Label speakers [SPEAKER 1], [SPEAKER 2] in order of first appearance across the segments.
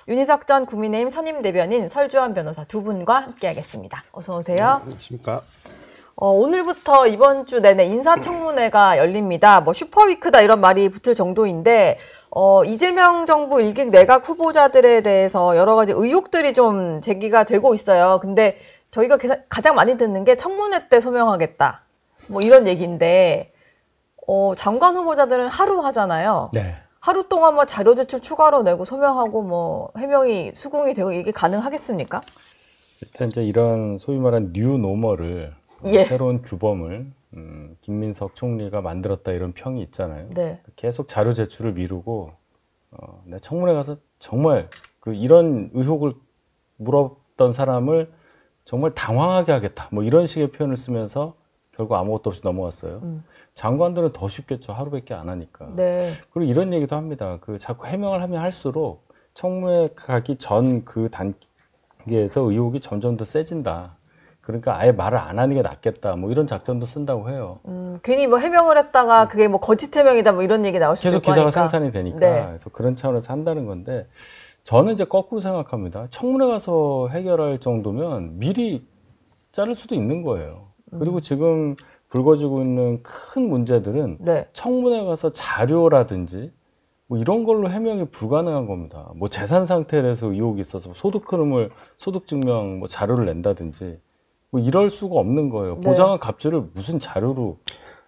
[SPEAKER 1] 윤희석 전 국민의힘 선임 대변인, 설주환 변호사 두 분과 함께하겠습니다. 어서 오세요.
[SPEAKER 2] 안녕하십니까.
[SPEAKER 1] 오늘부터 이번 주 내내 인사청문회가 열립니다. 뭐 슈퍼위크다 이런 말이 붙을 정도인데 이재명 정부 일기 내각 후보자들에 대해서 여러 가지 의혹들이 좀 제기가 되고 있어요. 근데 저희가 가장 많이 듣는 게 청문회 때 소명하겠다. 뭐 이런 얘기인데 장관 후보자들은 하루 하잖아요.
[SPEAKER 2] 네.
[SPEAKER 1] 하루 동안 뭐 자료 제출 추가로 내고 소명하고 뭐 해명이 수긍이 되고 이게 가능하겠습니까?
[SPEAKER 3] 일단 이제 이런 소위 말하는 뉴 노멀을 새로운 규범을 김민석 총리가 만들었다 이런 평이 있잖아요.
[SPEAKER 1] 네.
[SPEAKER 3] 계속 자료 제출을 미루고 내 청문회 가서 정말 이런 의혹을 물었던 사람을 정말 당황하게 하겠다. 뭐 이런 식의 표현을 쓰면서 결국 아무것도 없이 넘어갔어요. 장관들은 더 쉽겠죠. 하루밖에 안 하니까.
[SPEAKER 1] 네.
[SPEAKER 3] 그리고 이런 얘기도 합니다. 자꾸 해명을 하면 할수록 청문회 가기 전 그 단계에서 의혹이 점점 더 세진다. 그러니까 아예 말을 안 하는 게 낫겠다. 뭐 이런 작전도 쓴다고 해요.
[SPEAKER 1] 괜히 뭐 해명을 했다가 그게 뭐 거짓 해명이다 뭐 이런 얘기 나올 수도 있고
[SPEAKER 3] 계속 기사가
[SPEAKER 1] 하니까.
[SPEAKER 3] 생산이 되니까.
[SPEAKER 1] 네.
[SPEAKER 3] 그래서 그런 차원에서 한다는 건데 저는 이제 거꾸로 생각합니다. 청문회 가서 해결할 정도면 미리 자를 수도 있는 거예요. 그리고 지금 불거지고 있는 큰 문제들은
[SPEAKER 1] 네.
[SPEAKER 3] 청문회 가서 자료라든지 뭐 이런 걸로 해명이 불가능한 겁니다. 뭐 재산 상태에 대해서 의혹이 있어서 소득 흐름을 소득 증명 뭐 자료를 낸다든지 뭐 이럴 수가 없는 거예요.
[SPEAKER 1] 네.
[SPEAKER 3] 보장한 갑질을 무슨 자료로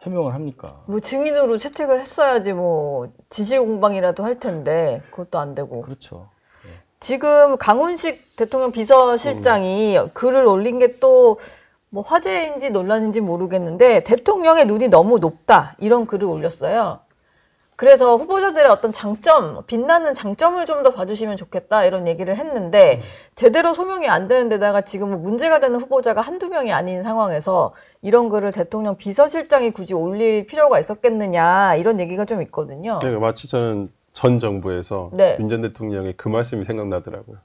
[SPEAKER 3] 해명을 합니까?
[SPEAKER 1] 뭐 증인으로 채택을 했어야지 뭐 지실 공방이라도 할 텐데 그것도 안 되고.
[SPEAKER 3] 그렇죠.
[SPEAKER 1] 지금 강훈식 대통령 비서실장이 글을 올린 게 또 뭐 화제인지 논란인지 모르겠는데 대통령의 눈이 너무 높다 이런 글을 올렸어요. 그래서 후보자들의 어떤 장점, 빛나는 장점을 좀 더 봐주시면 좋겠다 이런 얘기를 했는데 제대로 소명이 안 되는 데다가 지금 뭐 문제가 되는 후보자가 한두 명이 아닌 상황에서 이런 글을 대통령 비서실장이 굳이 올릴 필요가 있었겠느냐 이런 얘기가 좀 있거든요.
[SPEAKER 2] 네, 마치 저는 전 정부에서
[SPEAKER 1] 네.
[SPEAKER 2] 윤 전 대통령의 그 말씀이 생각나더라고요.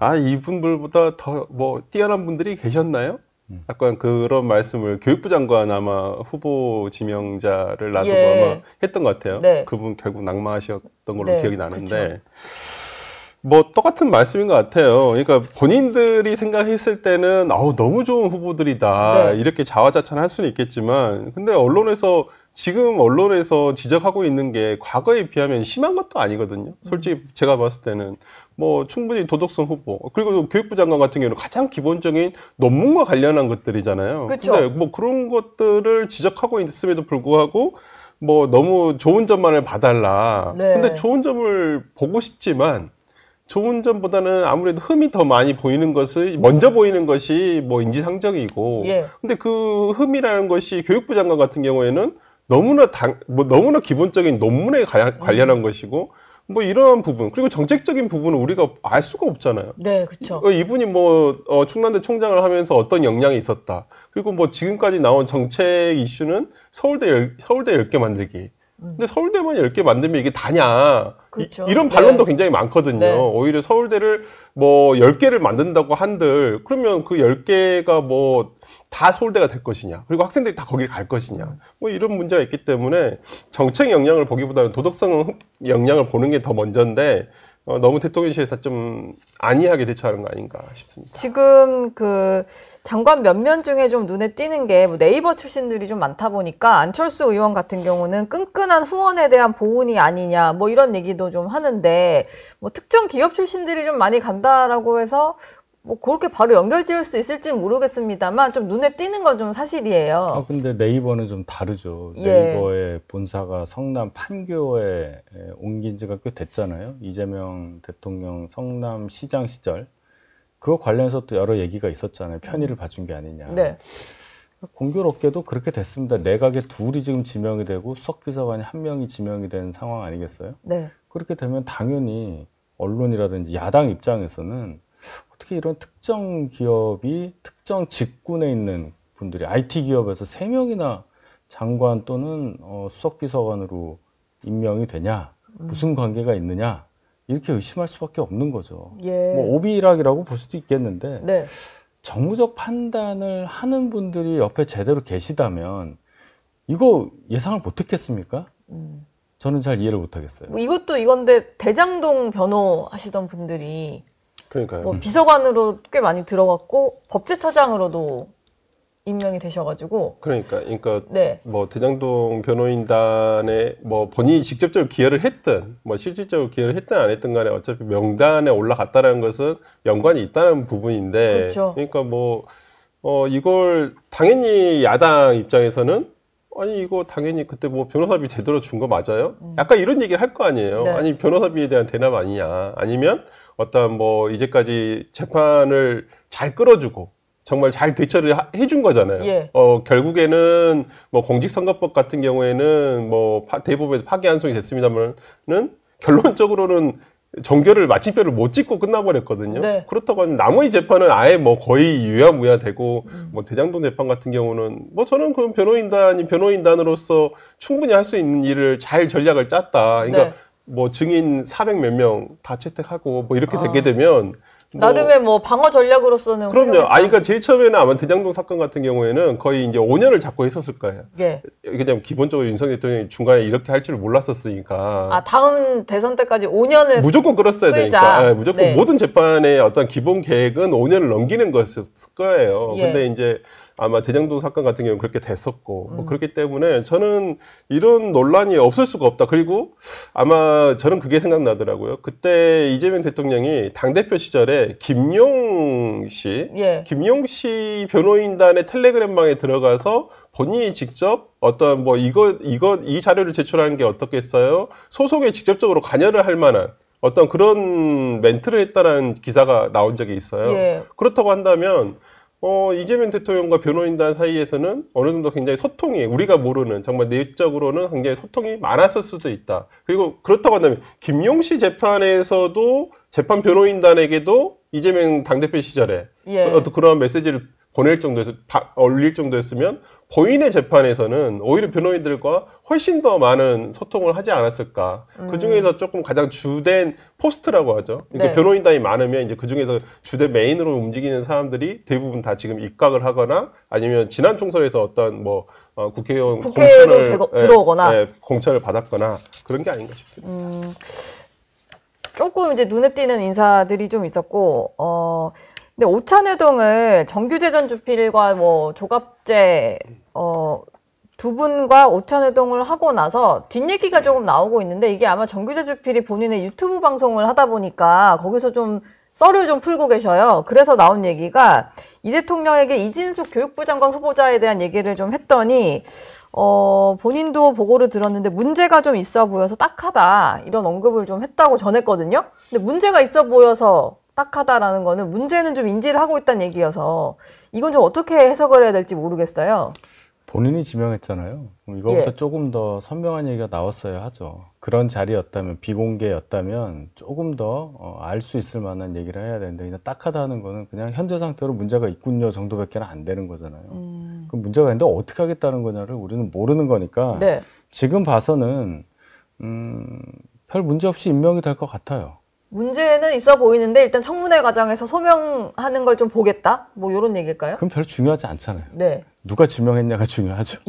[SPEAKER 2] 아, 이분들보다 더 뭐 뛰어난 분들이 계셨나요? 약간 그런 말씀을 교육부 장관 아마 후보 지명자를 놔두고 아마 했던 것 같아요.
[SPEAKER 1] 네.
[SPEAKER 2] 그분 결국 낙마하셨던 걸로
[SPEAKER 1] 네,
[SPEAKER 2] 기억이 나는데
[SPEAKER 1] 그쵸.
[SPEAKER 2] 뭐 똑같은 말씀인 것 같아요. 그러니까 본인들이 생각했을 때는 너무 좋은 후보들이다
[SPEAKER 1] 네.
[SPEAKER 2] 이렇게 자화자찬할 수는 있겠지만 근데 지금 언론에서 지적하고 있는 게 과거에 비하면 심한 것도 아니거든요. 솔직히 제가 봤을 때는 뭐 충분히 도덕성 후보 그리고 교육부 장관 같은 경우는 가장 기본적인 논문과 관련한 것들이잖아요.
[SPEAKER 1] 그쵸.
[SPEAKER 2] 근데 뭐 그런 것들을 지적하고 있음에도 불구하고 뭐 너무 좋은 점만을 봐달라.
[SPEAKER 1] 네.
[SPEAKER 2] 근데 좋은 점을 보고 싶지만 좋은 점보다는 아무래도 흠이 더 많이 보이는 것을 먼저 보이는 것이 뭐 인지상정이고 근데 그 흠이라는 것이 교육부 장관 같은 경우에는 너무나 기본적인 논문에 관련한 것이고 뭐 이러한 부분 그리고 정책적인 부분은 우리가 알 수가 없잖아요.
[SPEAKER 1] 네, 그렇죠.
[SPEAKER 2] 이분이 뭐 충남대 총장을 하면서 어떤 역량이 있었다. 그리고 뭐 지금까지 나온 정책 이슈는 서울대 10개 만들기. 근데 서울대만 10개 만들면 이게 다냐.
[SPEAKER 1] 그렇죠.
[SPEAKER 2] 이런 반론도 굉장히 많거든요.
[SPEAKER 1] 네.
[SPEAKER 2] 오히려 서울대를 뭐 10개를 만든다고 한들 그러면 그 10개가 뭐 다 서울대가 될 것이냐. 그리고 학생들이 다 거기를 갈 것이냐. 뭐 이런 문제가 있기 때문에 정책 역량을 보기보다는 도덕성 역량을 보는 게 더 먼저인데 너무 대통령실에서 좀 안이하게 대처하는 거 아닌가 싶습니다.
[SPEAKER 1] 지금 그 장관 면면 중에 좀 눈에 띄는 게 뭐 네이버 출신들이 좀 많다 보니까 안철수 의원 같은 경우는 끈끈한 후원에 대한 보훈이 아니냐 뭐 이런 얘기도 좀 하는데 뭐 특정 기업 출신들이 좀 많이 간다라고 해서 뭐 그렇게 바로 연결 지을 수 있을지는 모르겠습니다만 좀 눈에 띄는 건 좀 사실이에요.
[SPEAKER 3] 근데 네이버는 좀 다르죠. 네이버의 본사가 성남 판교에 옮긴 지가 꽤 됐잖아요. 이재명 대통령 성남 시장 시절. 그거 관련해서 또 여러 얘기가 있었잖아요. 편의를 봐준 게 아니냐.
[SPEAKER 1] 네.
[SPEAKER 3] 공교롭게도 그렇게 됐습니다. 내각에 둘이 지금 지명이 되고 수석비서관이 한 명이 지명이 된 상황 아니겠어요?
[SPEAKER 1] 네.
[SPEAKER 3] 그렇게 되면 당연히 언론이라든지 야당 입장에서는 어떻게 이런 특정 기업이 특정 직군에 있는 분들이 IT 기업에서 3명이나 장관 또는 수석비서관으로 임명이 되냐, 무슨 관계가 있느냐 이렇게 의심할 수밖에 없는 거죠. 뭐 오비락이라고 볼 수도 있겠는데
[SPEAKER 1] 네.
[SPEAKER 3] 정무적 판단을 하는 분들이 옆에 제대로 계시다면 이거 예상을 못했겠습니까? 저는 잘 이해를 못하겠어요.
[SPEAKER 1] 뭐 이것도 이건데 대장동 변호 하시던 분들이
[SPEAKER 2] 그러니까요.
[SPEAKER 1] 뭐 비서관으로 꽤 많이 들어갔고 법제처장으로도 임명이 되셔가지고
[SPEAKER 2] 그러니까
[SPEAKER 1] 네.
[SPEAKER 2] 뭐 대장동 변호인단에 뭐 본인이 직접적으로 기여를 했든 뭐 실질적으로 기여를 했든 안 했든 간에 어차피 명단에 올라갔다라는 것은 연관이 있다는 부분인데
[SPEAKER 1] 그렇죠.
[SPEAKER 2] 그러니까 뭐 이걸 당연히 야당 입장에서는 아니 이거 당연히 그때 뭐 변호사비 제대로 준 거 맞아요? 약간 이런 얘기를 할 거 아니에요.
[SPEAKER 1] 네.
[SPEAKER 2] 아니 변호사비에 대한 대납 아니냐? 아니면 어떤 뭐 이제까지 재판을 잘 끌어주고 정말 잘 대처를 해준 거잖아요.
[SPEAKER 1] 예.
[SPEAKER 2] 결국에는 뭐 공직선거법 같은 경우에는 뭐 대법원에서 파기 환송이 됐습니다만은 결론적으로는 종결을 마침표를 못 찍고 끝나버렸거든요.
[SPEAKER 1] 네.
[SPEAKER 2] 그렇다고 하면 나머지 재판은 아예 뭐 거의 유야무야 되고 뭐 대장동 재판 같은 경우는 뭐 저는 그럼 변호인단으로서 충분히 할 수 있는 일을 잘 전략을 짰다. 그러니까
[SPEAKER 1] 네.
[SPEAKER 2] 뭐 증인 400 몇 명 다 채택하고 뭐 이렇게 되게 되면
[SPEAKER 1] 나름의 뭐 방어 전략으로서는
[SPEAKER 2] 그럼요.
[SPEAKER 1] 훌륭했다.
[SPEAKER 2] 그러니까 제일 처음에는 아마 대장동 사건 같은 경우에는 거의 이제 5년을 잡고 했었을 거예요.
[SPEAKER 1] 예.
[SPEAKER 2] 그냥 기본적으로 윤석열 대통령이 중간에 이렇게 할 줄 몰랐었으니까.
[SPEAKER 1] 아 다음 대선 때까지 5년을
[SPEAKER 2] 무조건 끌었어야
[SPEAKER 1] 끌자.
[SPEAKER 2] 되니까. 무조건
[SPEAKER 1] 네.
[SPEAKER 2] 모든 재판의 어떤 기본 계획은 5년을 넘기는 것이었을 거예요.
[SPEAKER 1] 예.
[SPEAKER 2] 근데 이제 아마 대장동 사건 같은 경우는 그렇게 됐었고, 뭐 그렇기 때문에 저는 이런 논란이 없을 수가 없다. 그리고 아마 저는 그게 생각나더라고요. 그때 이재명 대통령이 당대표 시절에 김용 씨 변호인단의 텔레그램방에 들어가서 본인이 직접 어떤 뭐 이 자료를 제출하는 게 어떻겠어요? 소송에 직접적으로 관여를 할 만한 어떤 그런 멘트를 했다라는 기사가 나온 적이 있어요.
[SPEAKER 1] 예.
[SPEAKER 2] 그렇다고 한다면 이재명 대통령과 변호인단 사이에서는 어느 정도 굉장히 소통이 우리가 모르는 정말 내적으로는 굉장히 소통이 많았을 수도 있다. 그리고 그렇다고 한다면 김용 씨 재판에서도 재판 변호인단에게도 이재명 당대표 시절에 어떤 그러한 메시지를 보낼 정도에서 올릴 정도였으면 본인의 재판에서는 오히려 변호인들과 훨씬 더 많은 소통을 하지 않았을까. 그 중에서 조금 가장 주된 포스트라고 하죠. 그러니까
[SPEAKER 1] 네.
[SPEAKER 2] 변호인단이 많으면 이제 그 중에서 주된 메인으로 움직이는 사람들이 대부분 다 지금 입각을 하거나 아니면 지난 총선에서 어떤 뭐 국회의원
[SPEAKER 1] 국회로 들어오거나
[SPEAKER 2] 공천을 받았거나 그런 게 아닌가 싶습니다.
[SPEAKER 1] 조금 이제 눈에 띄는 인사들이 좀 있었고 근데 오찬회동을 정규재 주필과 뭐 조갑재 두 분과 오찬회동을 하고 나서 뒷얘기가 조금 나오고 있는데 이게 아마 정규재 주필이 본인의 유튜브 방송을 하다 보니까 거기서 좀 썰을 좀 풀고 계셔요. 그래서 나온 얘기가 이 대통령에게 이진숙 교육부 장관 후보자에 대한 얘기를 좀 했더니 본인도 보고를 들었는데 문제가 좀 있어 보여서 딱하다 이런 언급을 좀 했다고 전했거든요. 근데 문제가 있어 보여서 딱하다라는 거는 문제는 좀 인지를 하고 있다는 얘기여서 이건 좀 어떻게 해석을 해야 될지 모르겠어요.
[SPEAKER 3] 본인이 지명했잖아요. 이거보다 조금 더 선명한 얘기가 나왔어야 하죠. 그런 자리였다면, 비공개였다면 조금 더 알 수 있을 만한 얘기를 해야 되는데 그냥 딱하다는 거는 그냥 현재 상태로 문제가 있군요 정도밖에 안 되는 거잖아요. 그럼 문제가 있는데 어떻게 하겠다는 거냐를 우리는 모르는 거니까
[SPEAKER 1] 네.
[SPEAKER 3] 지금 봐서는 별 문제 없이 임명이 될 것 같아요.
[SPEAKER 1] 문제는 있어 보이는데 일단 청문회 과정에서 소명하는 걸 좀 보겠다? 뭐 이런 얘기일까요?
[SPEAKER 3] 그럼 별로 중요하지 않잖아요.
[SPEAKER 1] 네.
[SPEAKER 3] 누가 지명했냐가 중요하죠.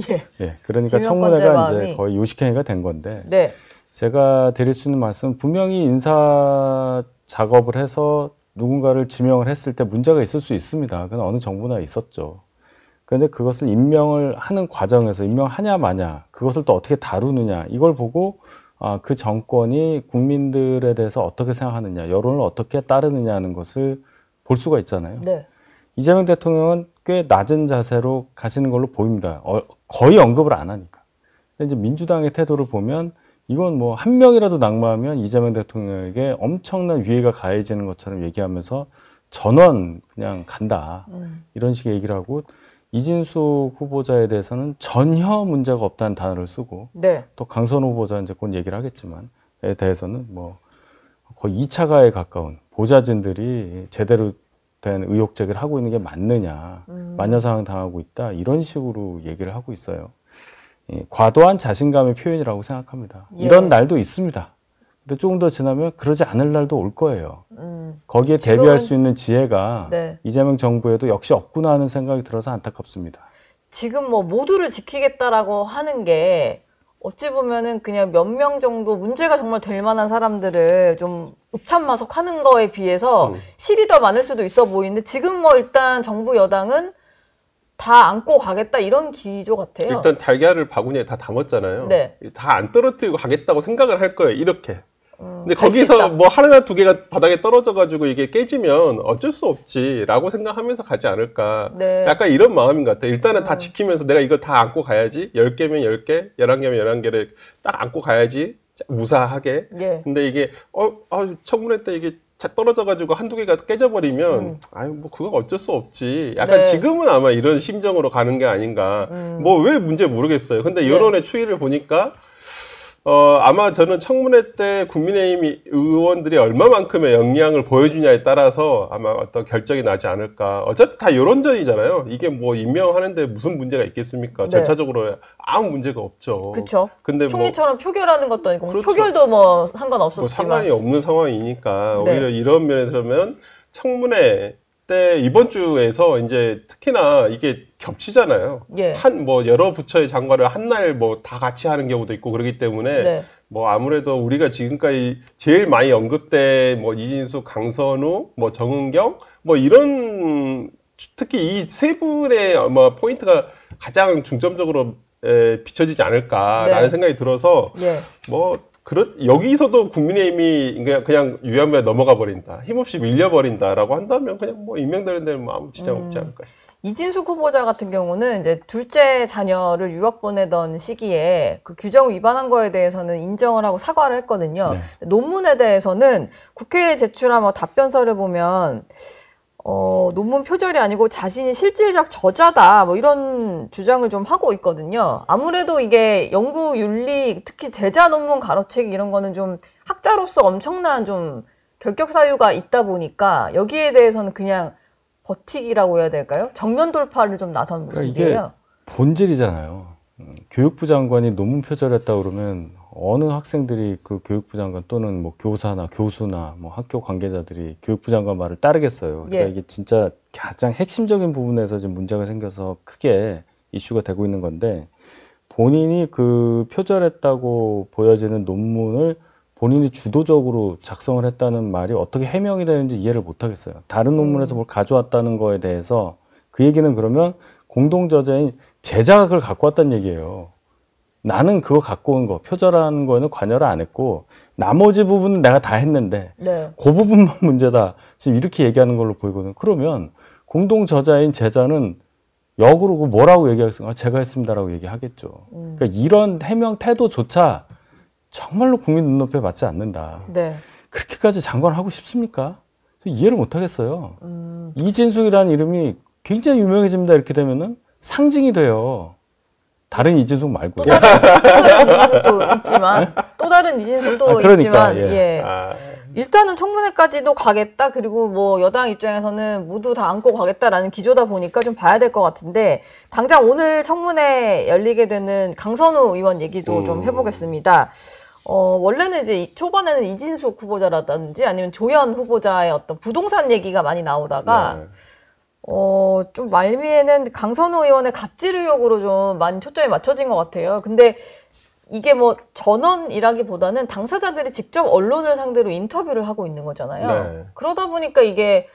[SPEAKER 1] 예.
[SPEAKER 3] 그러니까 청문회가 이제 거의 요식행위가 된 건데
[SPEAKER 1] 네.
[SPEAKER 3] 제가 드릴 수 있는 말씀은 분명히 인사 작업을 해서 누군가를 지명을 했을 때 문제가 있을 수 있습니다. 그건 어느 정부나 있었죠. 그런데 그것을 임명을 하는 과정에서 임명하냐 마냐 그것을 또 어떻게 다루느냐 이걸 보고 그 정권이 국민들에 대해서 어떻게 생각하느냐, 여론을 어떻게 따르느냐 하는 것을 볼 수가 있잖아요.
[SPEAKER 1] 네.
[SPEAKER 3] 이재명 대통령은 꽤 낮은 자세로 가시는 걸로 보입니다. 거의 언급을 안 하니까. 근데 이제 민주당의 태도를 보면 이건 뭐 한 명이라도 낙마하면 이재명 대통령에게 엄청난 위해가 가해지는 것처럼 얘기하면서 전원 그냥 간다. 이런 식의 얘기를 하고 이진숙 후보자에 대해서는 전혀 문제가 없다는 단어를 쓰고
[SPEAKER 1] 네.
[SPEAKER 3] 또 강선 후보자 이제 곧 얘기를 하겠지만에 대해서는 뭐 거의 2차 가해에 가까운 보좌진들이 제대로 된 의혹 제기를 하고 있는 게 맞느냐 마녀사항 당하고 있다 이런 식으로 얘기를 하고 있어요. 과도한 자신감의 표현이라고 생각합니다.
[SPEAKER 1] 예.
[SPEAKER 3] 이런 날도 있습니다. 근데 조금 더 지나면 그러지 않을 날도 올 거예요. 거기에
[SPEAKER 1] 지금은,
[SPEAKER 3] 대비할 수 있는 지혜가
[SPEAKER 1] 네.
[SPEAKER 3] 이재명 정부에도 역시 없구나 하는 생각이 들어서 안타깝습니다.
[SPEAKER 1] 지금 뭐 모두를 지키겠다라고 하는 게 어찌 보면은 그냥 몇 명 정도 문제가 정말 될 만한 사람들을 좀 읍참마속하는 거에 비해서 실이 더 많을 수도 있어 보이는데 지금 뭐 일단 정부 여당은 다 안고 가겠다 이런 기조 같아요.
[SPEAKER 2] 일단 달걀을 바구니에 다 담았잖아요.
[SPEAKER 1] 네.
[SPEAKER 2] 다 안 떨어뜨리고 가겠다고 생각을 할 거예요. 이렇게. 근데
[SPEAKER 1] 갈수
[SPEAKER 2] 거기서
[SPEAKER 1] 있다.
[SPEAKER 2] 뭐 하나 두 개가 바닥에 떨어져가지고 이게 깨지면 어쩔 수 없지라고 생각하면서 가지 않을까.
[SPEAKER 1] 네.
[SPEAKER 2] 약간 이런 마음인 것 같아요. 일단은 다 지키면서 내가 이거 다 안고 가야지. 10개면 10개, 11개면 11개를 딱 안고 가야지. 무사하게.
[SPEAKER 1] 예.
[SPEAKER 2] 근데 이게 청문회 때 이게 떨어져가지고 한두 개가 깨져버리면 아유 뭐 그거 어쩔 수 없지. 약간
[SPEAKER 1] 네.
[SPEAKER 2] 지금은 아마 이런 심정으로 가는 게 아닌가. 뭐 왜 문제 모르겠어요. 근데 여론의 추이를 보니까 아마 저는 청문회 때 국민의힘 의원들이 얼마만큼의 역량을 보여주냐에 따라서 아마 어떤 결정이 나지 않을까. 어차피 다 여론전이잖아요. 이게 뭐 임명하는데 무슨 문제가 있겠습니까?
[SPEAKER 1] 네.
[SPEAKER 2] 절차적으로 아무 문제가 없죠.
[SPEAKER 1] 그쵸.
[SPEAKER 2] 근데
[SPEAKER 1] 총리처럼 표결하는 것도 아니고
[SPEAKER 2] 그렇죠.
[SPEAKER 1] 표결도 뭐
[SPEAKER 2] 뭐
[SPEAKER 1] 상관없었지만.
[SPEAKER 2] 상관이 없는 상황이니까
[SPEAKER 1] 네.
[SPEAKER 2] 오히려 이런 면에서면 청문회 때 이번 주에서 이제 특히나 이게 겹치잖아요.
[SPEAKER 1] 예.
[SPEAKER 2] 뭐 여러 부처의 장관을 한 날 뭐 다 같이 하는 경우도 있고 그렇기 때문에
[SPEAKER 1] 네.
[SPEAKER 2] 뭐 아무래도 우리가 지금까지 제일 많이 언급된 뭐 이진수, 강선우, 뭐 정은경 뭐 이런 특히 이 세 분의 아마 포인트가 가장 중점적으로 비춰지지 않을까라는
[SPEAKER 1] 네.
[SPEAKER 2] 생각이 들어서
[SPEAKER 1] 예.
[SPEAKER 2] 뭐 여기서도 국민의힘이 그냥 유야무야 넘어가 버린다, 힘없이 밀려버린다라고 한다면 그냥 뭐 임명되는 데는 뭐 아무 지장 없지 않을까 싶어요.
[SPEAKER 1] 이진숙 후보자 같은 경우는 이제 둘째 자녀를 유학 보내던 시기에 그 규정을 위반한 거에 대해서는 인정을 하고 사과를 했거든요.
[SPEAKER 3] 네.
[SPEAKER 1] 논문에 대해서는 국회에 제출한 뭐 답변서를 보면 논문 표절이 아니고 자신이 실질적 저자다 뭐 이런 주장을 좀 하고 있거든요. 아무래도 이게 연구 윤리 특히 제자 논문 가로채기 이런 거는 좀 학자로서 엄청난 좀 결격 사유가 있다 보니까 여기에 대해서는 그냥 버티기라고 해야 될까요? 정면 돌파를 좀 나선
[SPEAKER 3] 그러니까
[SPEAKER 1] 모습이에요.
[SPEAKER 3] 이게 본질이잖아요. 교육부 장관이 논문 표절했다 그러면 어느 학생들이 그 교육부 장관 또는 뭐 교사나 교수나 뭐 학교 관계자들이 교육부 장관 말을 따르겠어요. 그러니까
[SPEAKER 1] 예.
[SPEAKER 3] 이게 진짜 가장 핵심적인 부분에서 지금 문제가 생겨서 크게 이슈가 되고 있는 건데 본인이 그 표절했다고 보여지는 논문을 본인이 주도적으로 작성을 했다는 말이 어떻게 해명이 되는지 이해를 못 하겠어요. 다른 논문에서 뭘 가져왔다는 거에 대해서 그 얘기는 그러면 공동저자인 제자가 그걸 갖고 왔다는 얘기예요. 나는 그거 갖고 온 거, 표절한 거에는 관여를 안 했고 나머지 부분은 내가 다 했는데
[SPEAKER 1] 네.
[SPEAKER 3] 그 부분만 문제다. 지금 이렇게 얘기하는 걸로 보이거든요. 그러면 공동저자인 제자는 역으로 뭐라고 얘기하겠어요? 제가 했습니다라고 얘기하겠죠. 그러니까 이런 해명 태도조차 정말로 국민 눈높이에 맞지 않는다.
[SPEAKER 1] 네.
[SPEAKER 3] 그렇게까지 장관을 하고 싶습니까? 이해를 못 하겠어요. 이진숙이라는 이름이 굉장히 유명해집니다. 이렇게 되면은 상징이 돼요. 다른 이진숙 말고.
[SPEAKER 1] 또 다른 이진숙도 있지만 또 다른 이진숙도
[SPEAKER 3] 그러니까,
[SPEAKER 1] 있지만
[SPEAKER 3] 예.
[SPEAKER 1] 예. 일단은 청문회까지도 가겠다. 그리고 뭐 여당 입장에서는 모두 다 안고 가겠다라는 기조다 보니까 좀 봐야 될 것 같은데 당장 오늘 청문회 열리게 되는 강선우 의원 얘기도 좀 해보겠습니다. 원래는 이제 초반에는 이진숙 후보자라든지 아니면 조현 후보자의 어떤 부동산 얘기가 많이 나오다가
[SPEAKER 2] 네.
[SPEAKER 1] 좀 말미에는 강선우 의원의 갑질 의혹으로 좀 많이 초점이 맞춰진 것 같아요. 근데 이게 뭐 전원이라기보다는 당사자들이 직접 언론을 상대로 인터뷰를 하고 있는 거잖아요.
[SPEAKER 2] 네.
[SPEAKER 1] 그러다 보니까 이게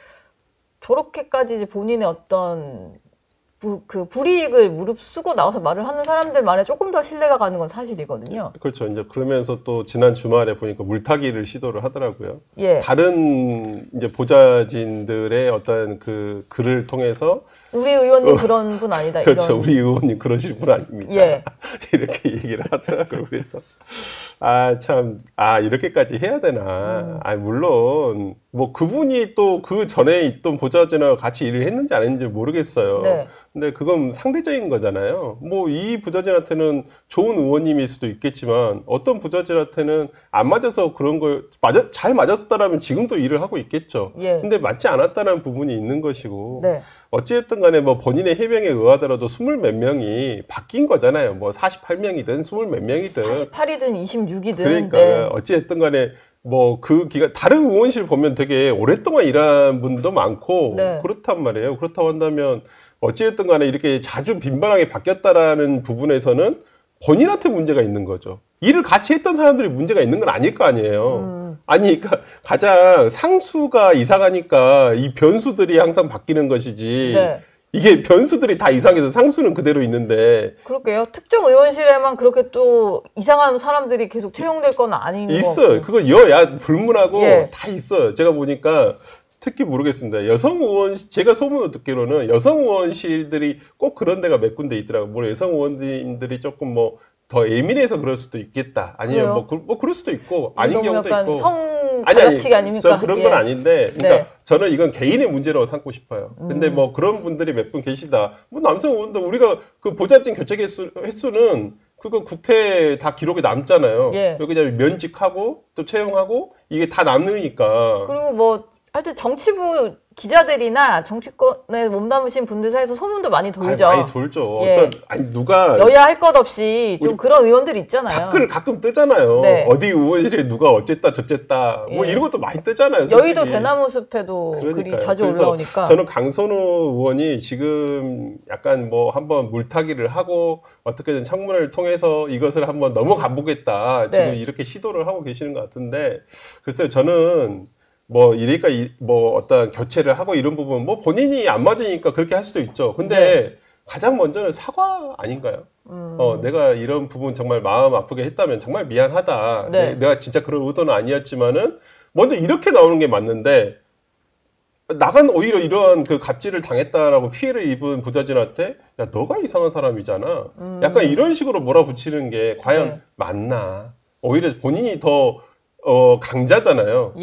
[SPEAKER 1] 저렇게까지 이제 본인의 어떤 그 불이익을 무릅쓰고 나와서 말을 하는 사람들 말에 조금 더 신뢰가 가는 건 사실이거든요.
[SPEAKER 2] 그렇죠. 이제 그러면서 또 지난 주말에 보니까 물타기를 시도를 하더라고요.
[SPEAKER 1] 예.
[SPEAKER 2] 다른 이제 보좌진들의 어떤 그 글을 통해서
[SPEAKER 1] 우리 의원님 그런 분 아니다.
[SPEAKER 2] 그렇죠.
[SPEAKER 1] 이런.
[SPEAKER 2] 우리 의원님 그러실 분 아닙니다.
[SPEAKER 1] 예.
[SPEAKER 2] 이렇게 얘기를 하더라고요. 그래서 이렇게까지 해야 되나. 물론 뭐 그분이 또 그 전에 있던 보좌진하고 같이 일을 했는지 안 했는지 모르겠어요.
[SPEAKER 1] 네.
[SPEAKER 2] 근데 그건 상대적인 거잖아요. 뭐 이 부자진한테는 좋은 의원님일 수도 있겠지만 어떤 부자진한테는 안 맞아서 그런 걸 잘 맞았다라면 지금도 일을 하고 있겠죠.
[SPEAKER 1] 예.
[SPEAKER 2] 근데 맞지 않았다는 부분이 있는 것이고
[SPEAKER 1] 네.
[SPEAKER 2] 어찌됐든 간에 뭐 본인의 해명에 의하더라도 20 몇 명이 바뀐 거잖아요. 뭐 48명이든 20 몇 명이든
[SPEAKER 1] 48이든 26이든
[SPEAKER 2] 그러니까
[SPEAKER 1] 네.
[SPEAKER 2] 어찌됐든 간에 뭐 그 기간 다른 의원실 보면 되게 오랫동안 일한 분도 많고
[SPEAKER 1] 네.
[SPEAKER 2] 그렇단 말이에요. 그렇다고 한다면 어찌됐든 간에 이렇게 자주 빈번하게 바뀌었다라는 부분에서는 본인한테 문제가 있는 거죠. 일을 같이 했던 사람들이 문제가 있는 건 아닐 거 아니에요. 아니, 그러니까 가장 상수가 이상하니까 이 변수들이 항상 바뀌는 것이지. 네. 이게 변수들이 다 이상해서 상수는 그대로 있는데.
[SPEAKER 1] 그럴게요. 특정 의원실에만 그렇게 또 이상한 사람들이 계속 채용될 건 아닌 거.
[SPEAKER 2] 있어요. 그거 여야 불문하고 다 있어요. 제가 보니까 특히 모르겠습니다. 여성 의원, 제가 소문을 듣기로는 여성 의원실들이 꼭 그런 데가 몇 군데 있더라고요. 물론 여성 의원님들이 조금 뭐 더 예민해서 그럴 수도 있겠다. 아니면 뭐 그럴 수도 있고 아닌 경우도 있고.
[SPEAKER 1] 성 받아치기 아닙니까?
[SPEAKER 2] 저 그런 건 아닌데, 그러니까 저는 이건 개인의 문제라고 삼고 싶어요. 근데 뭐 그런 분들이 몇 분 계시다. 뭐 남성 의원도 우리가 그 보좌진 교체 횟수는 그거 국회 다 기록에 남잖아요. 여기 그냥 면직하고 또 채용하고 이게 다 남으니까.
[SPEAKER 1] 그리고 뭐 하여튼 정치부 기자들이나 정치권에 몸담으신 분들 사이에서 소문도 많이 돌죠.
[SPEAKER 2] 많이 돌죠. 누가
[SPEAKER 1] 여야 할 것 없이 좀 그런 의원들 있잖아요.
[SPEAKER 2] 댓글 가끔 뜨잖아요. 어디 의원실에 누가 어쨌다 저쨌다 뭐 이런 것도 많이 뜨잖아요. 솔직히.
[SPEAKER 1] 여의도 대나무 숲에도 글이 자주 올라오니까.
[SPEAKER 2] 저는 강선우 의원이 지금 약간 뭐 한번 물타기를 하고 어떻게든 청문회를 통해서 이것을 한번 넘어가 보겠다. 지금 이렇게 시도를 하고 계시는 것 같은데, 글쎄요, 저는 뭐 이러니까 뭐 어떤 교체를 하고 이런 부분 뭐 본인이 안 맞으니까 그렇게 할 수도 있죠. 근데 가장 먼저는 사과 아닌가요? 내가 이런 부분 정말 마음 아프게 했다면 정말 미안하다. 내가 진짜 그런 의도는 아니었지만은 먼저 이렇게 나오는 게 맞는데, 나간 오히려 이런 그 갑질을 당했다라고 피해를 입은 부자진한테 야 너가 이상한 사람이잖아. 약간 이런 식으로 몰아붙이는 게 과연 맞나? 오히려 본인이 더 강자잖아요.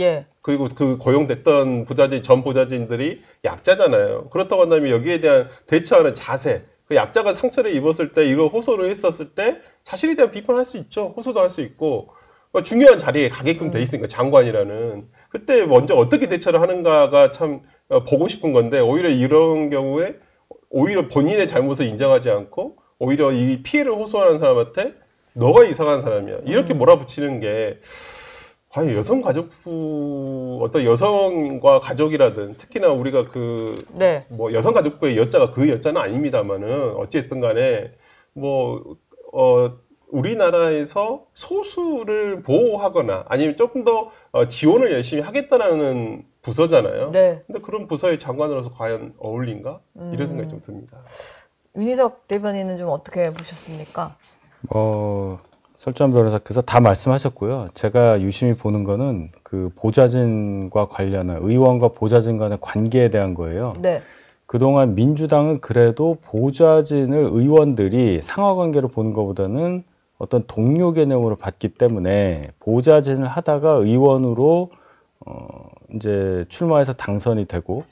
[SPEAKER 2] 그리고 그 고용됐던 전 부자진들이 약자잖아요. 그렇다고 한다면 여기에 대한 대처하는 자세, 그 약자가 상처를 입었을 때 이거 호소를 했었을 때 자신에 대한 비판할 수 있죠. 호소도 할 수 있고 중요한 자리에 가게끔 돼 있으니까, 장관이라는. 그때 먼저 어떻게 대처를 하는가가 참 보고 싶은 건데, 오히려 이런 경우에 오히려 본인의 잘못을 인정하지 않고 오히려 이 피해를 호소하는 사람한테 너가 이상한 사람이야 이렇게 몰아붙이는 게 과연 여성 가족부, 어떤 여성과 가족이라든, 특히나 우리가 뭐 여성 가족부의 여자가 그 여자는 아닙니다만은, 어찌됐든 간에, 우리나라에서 소수를 보호하거나 아니면 조금 더 지원을 열심히 하겠다라는 부서잖아요. 근데 그런 부서의 장관으로서 과연 어울린가? 이런 생각이 좀 듭니다.
[SPEAKER 1] 윤희석 대변인은 좀 어떻게 보셨습니까?
[SPEAKER 3] 설주환 변호사께서 다 말씀하셨고요. 제가 유심히 보는 거는 그 보좌진과 관련한, 의원과 보좌진 간의 관계에 대한 거예요. 그동안 민주당은 그래도 보좌진을 의원들이 상하관계로 보는 것보다는 어떤 동료 개념으로 봤기 때문에 보좌진을 하다가 의원으로 이제 출마해서 당선이 되고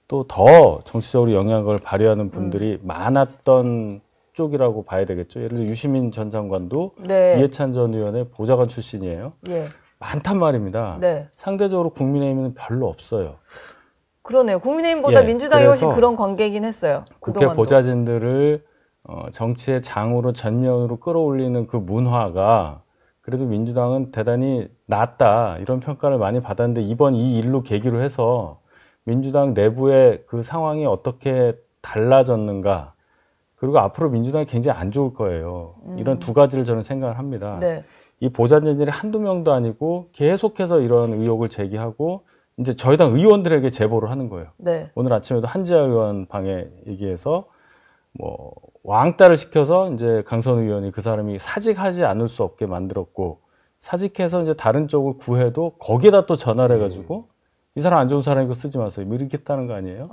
[SPEAKER 3] 또 더 정치적으로 영향력을 발휘하는 분들이 많았던 쪽이라고 봐야 되겠죠. 예를 들어 유시민 전 장관도 이해찬 전 의원의 보좌관 출신이에요. 많단 말입니다. 상대적으로 국민의힘은 별로 없어요.
[SPEAKER 1] 그러네요. 국민의힘보다 민주당이 훨씬 그런 관계이긴 했어요.
[SPEAKER 3] 국회 보좌진들을 정치의 장으로 전면으로 끌어올리는 그 문화가 그래도 민주당은 대단히 낫다, 이런 평가를 많이 받았는데, 이번 이 일로 계기로 해서 민주당 내부의 그 상황이 어떻게 달라졌는가, 그리고 앞으로 민주당이 굉장히 안 좋을 거예요. 이런 두 가지를 저는 생각을 합니다. 이 보좌진들이 한두 명도 아니고 계속해서 이런 의혹을 제기하고 이제 저희 당 의원들에게 제보를 하는 거예요. 오늘 아침에도 한지아 의원 방에 얘기해서 뭐 왕따를 시켜서 이제 강선우 의원이 그 사람이 사직하지 않을 수 없게 만들었고, 사직해서 이제 다른 쪽을 구해도 거기에다 또 전화를 해가지고 이 사람 안 좋은 사람이고 쓰지 마세요, 뭐 이렇게 했다는 거 아니에요?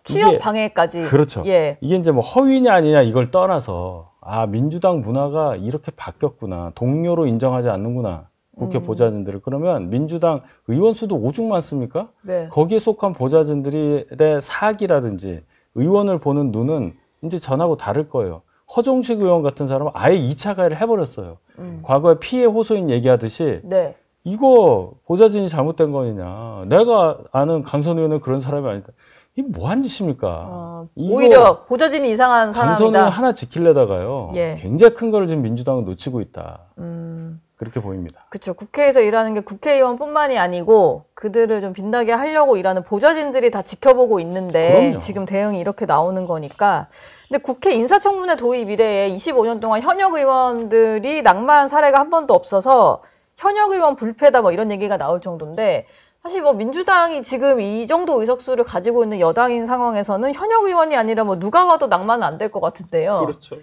[SPEAKER 1] 취업 방해까지.
[SPEAKER 3] 그렇죠. 이게 이제 뭐 허위냐 아니냐 이걸 떠나서, 민주당 문화가 이렇게 바뀌었구나, 동료로 인정하지 않는구나 국회 보좌진들을. 그러면 민주당 의원 수도 오죽 많습니까? 거기에 속한 보좌진들의 사기라든지 의원을 보는 눈은 이제 전하고 다를 거예요. 허종식 의원 같은 사람은 아예 2차 가해를 해버렸어요. 과거에 피해 호소인 얘기하듯이 이거 보좌진이 잘못된 거냐, 내가 아는 강선 의원은 그런 사람이 아니다, 이게 뭐한 짓입니까?
[SPEAKER 1] 오히려 보좌진이 이상한 사람이다.
[SPEAKER 3] 강선 의원 하나 지키려다가요 굉장히 큰 거를 지금 민주당은 놓치고 있다. 그렇게 보입니다.
[SPEAKER 1] 그렇죠. 국회에서 일하는 게 국회의원뿐만이 아니고 그들을 좀 빛나게 하려고 일하는 보좌진들이 다 지켜보고 있는데
[SPEAKER 3] 그럼요.
[SPEAKER 1] 지금 대응이 이렇게 나오는 거니까. 근데 국회 인사청문회 도입 이래에 25년 동안 현역 의원들이 낙마한 사례가 한 번도 없어서 현역 의원 불패다 뭐 이런 얘기가 나올 정도인데 사실 뭐 민주당이 지금 이 정도 의석수를 가지고 있는 여당인 상황에서는 현역 의원이 아니라 뭐 누가 와도 낙마는 안 될 것 같은데요.
[SPEAKER 2] 그렇죠.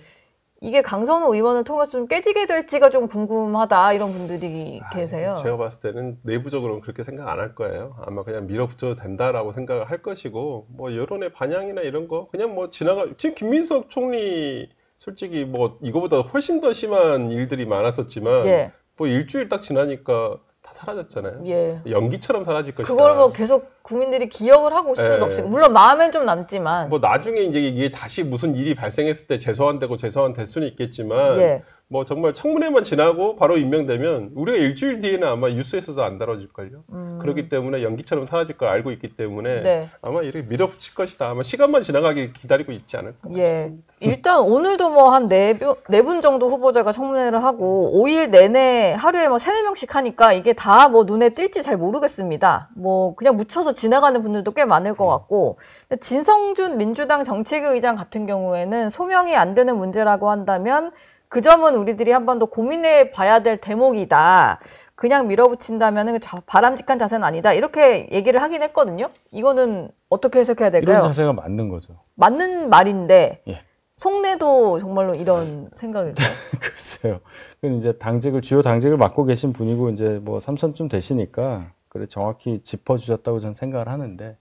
[SPEAKER 1] 이게 강선우 의원을 통해서 좀 깨지게 될지가 좀 궁금하다 이런 분들이 계세요.
[SPEAKER 2] 제가 봤을 때는 내부적으로는 그렇게 생각 안 할 거예요. 아마 그냥 밀어붙여도 된다라고 생각을 할 것이고 뭐 여론의 반향이나 이런 거 그냥 뭐 지금 김민석 총리 솔직히 뭐 이거보다 훨씬 더 심한 일들이 많았었지만
[SPEAKER 1] 예.
[SPEAKER 2] 뭐 일주일 딱 지나니까 다 사라졌잖아요.
[SPEAKER 1] 예.
[SPEAKER 2] 연기처럼 사라질 것이다.
[SPEAKER 1] 그걸 뭐 계속 국민들이 기억을 하고 있을 수는
[SPEAKER 2] 예.
[SPEAKER 1] 없어요. 물론 마음엔 좀 남지만.
[SPEAKER 2] 뭐 나중에 이제 이게 다시 무슨 일이 발생했을 때 재소환되고 재소환될 수는 있겠지만
[SPEAKER 1] 예.
[SPEAKER 2] 뭐 정말 청문회만 지나고 바로 임명되면 우리가 일주일 뒤에는 아마 뉴스에서도 안 다뤄질걸요. 그렇기 때문에 연기처럼 사라질 걸 알고 있기 때문에
[SPEAKER 1] 네.
[SPEAKER 2] 아마 이렇게 밀어붙일 것이다. 아마 시간만 지나가길 기다리고 있지 않을까 싶습니다.
[SPEAKER 1] 일단 오늘도 뭐 한 네 분 정도 후보자가 청문회를 하고 5일 내내 하루에 뭐 3-4명씩 하니까 이게 다 뭐 눈에 띌지 잘 모르겠습니다. 뭐 그냥 묻혀서 지나가는 분들도 꽤 많을 것 같고. 근데 진성준 민주당 정책위의장 같은 경우에는 소명이 안 되는 문제라고 한다면 그 점은 우리들이 한 번 더 고민해 봐야 될 대목이다. 그냥 밀어붙인다면 바람직한 자세는 아니다. 이렇게 얘기를 하긴 했거든요. 이거는 어떻게 해석해야 될까요?
[SPEAKER 3] 이런 자세가 맞는 거죠.
[SPEAKER 1] 맞는 말인데
[SPEAKER 3] 예.
[SPEAKER 1] 속내도 정말로 이런 생각일까요?
[SPEAKER 3] 글쎄요. 그건 이제 주요 당직을 맡고 계신 분이고 이제 뭐 3선쯤 되시니까 그래 정확히 짚어주셨다고 저는 생각을 하는데